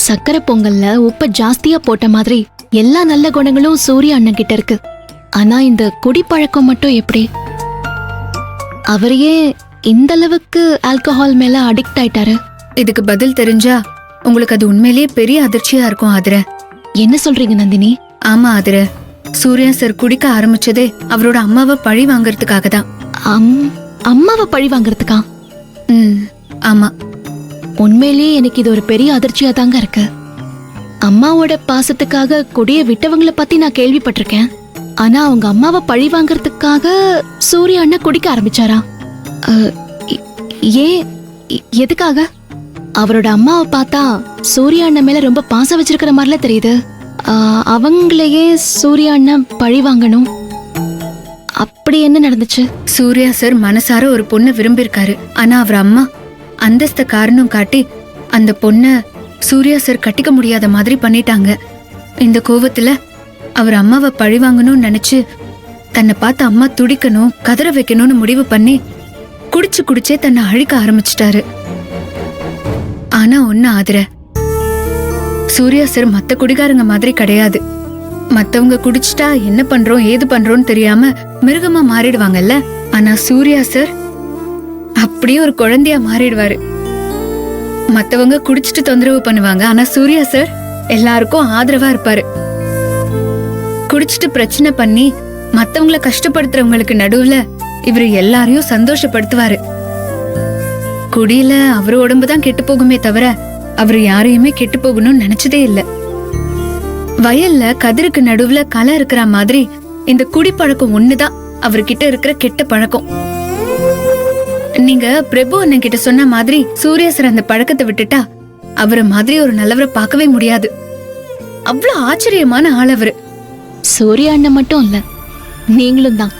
சக்கரை பொங்கல்ல உப்ப ஜாஸ்தியா போட்ட மாதிரி எல்லா நல்ல குணங்களும் சூர்யா அண்ணன் கிட்ட இருக்கு. ஆனா இந்த குடிப்பழக்கம் மட்டும் எப்படி? அவரையே இந்த அளவுக்கு ஆல்கஹால் மேல அடிக்ட் ஆயிட்டாரு. இதுக்கு பதில் தெரிஞ்சா உங்களுக்கு அது உண்மையிலேயே பெரிய அதிர்ச்சியா இருக்கும் ஆதிர. என்ன சொல்றீங்க நந்தினி? ஆமா ஆதிர, சூர்யா சார் குடிக்க ஆரம்பிச்சதே அவரோட அம்மாவை பழி வாங்கறதுக்காக தான். அம்மாவை பழி வாங்கறதுக்கா? ஆமா. உண்மையிலேயே எனக்கு இது ஒரு பெரிய அதிர்ச்சியா தாங்க இருக்கு. அம்மாவோட பாசத்துக்காக குடிய விட்டவங்கள பத்தி நான் கேள்விப்பட்டிருக்கேன். ஆனா அவங்க அம்மாவை பழி வாங்கறதுக்காக சூர்யா அண்ணன் குடிக்க ஆரம்பிச்சாரா? ஏன்? எதுக்காக? அவரோட அம்மாவை பார்த்தா சூர்யா அண்ணன் மேல ரொம்ப பாசம் வச்சிருக்கிற மாதிரில தெரியுது. அவங்களையே சூர்யா அண்ணன் பழி வாங்கணும். அப்படி என்ன நடந்துச்சு? சூர்யா சார் மனசார ஒரு பொண்ணை விரும்பியிருக்காரு. ஆனா அவர் அம்மா அந்தஸ்த காரணம் காட்டி அந்த பொண்ண சூர்யா சார் கட்டிக்க முடியாத மாதிரி பண்ணிட்டாங்க. இந்த கோவத்துல அவர் அம்மாவை பழி வாங்கணும்னு நினைச்சு தன்னை பார்த்து அம்மா துடிக்கணும், கதற வைக்கணும்னு முடிவு பண்ணி குடிச்சு குடிச்சே தன்னை அழிக்க ஆரம்பிச்சிட்டாரு. ஆனா ஒன்னு ஆதிர, சூர்யா சார் மத்த குடிகாரங்க மாதிரி கிடையாது. மத்தவங்க குடிச்சிட்டா என்ன பண்றோம் ஏது பண்றோம்னு தெரியாம மிருகமா மாறிடுவாங்கல்ல. ஆனா சூர்யா சார் அப்படியே ஒரு குழந்தையா மாறிடுவாரு. மத்தவங்க குடிச்சிட்டு தொந்தரவு பண்ணுவாங்க, ஆனா சூர்யா சார் எல்லாருக்கும் ஆதரவா இருப்பாரு. குடிச்சிட்டு பிரச்சனை பண்ணி மத்தவங்களை கஷ்டப்படுத்துறவங்களுக்கு நடுவுல இவரு எல்லாரையும் சந்தோஷப்படுத்துவாரு. குடியில அவரு உடம்புதான் கெட்டு போகுமே தவிர அவரு யாரையுமே கெட்டு போகணும்னு நினைச்சதே இல்ல. வயல்ல கதிருக்கு நடுவுல களை இருக்கிற மாதிரி இந்த குடிப்பழக்கம் ஒண்ணுதான் அவர்கிட்ட இருக்கிற கெட்ட பழக்கம். நீங்க பிரபு அண்ணன் கிட்ட சொன்ன மாதிரி சூர்யா சார் அந்த பழக்கத்தை விட்டுட்டா அவரை மாதிரி ஒரு நல்லவரை பார்க்கவே முடியாது. அவ்வளவு ஆச்சரியமான ஆள் அவரு. சூர்யா அண்ணன் மட்டும் இல்ல, நீங்களும் தான்.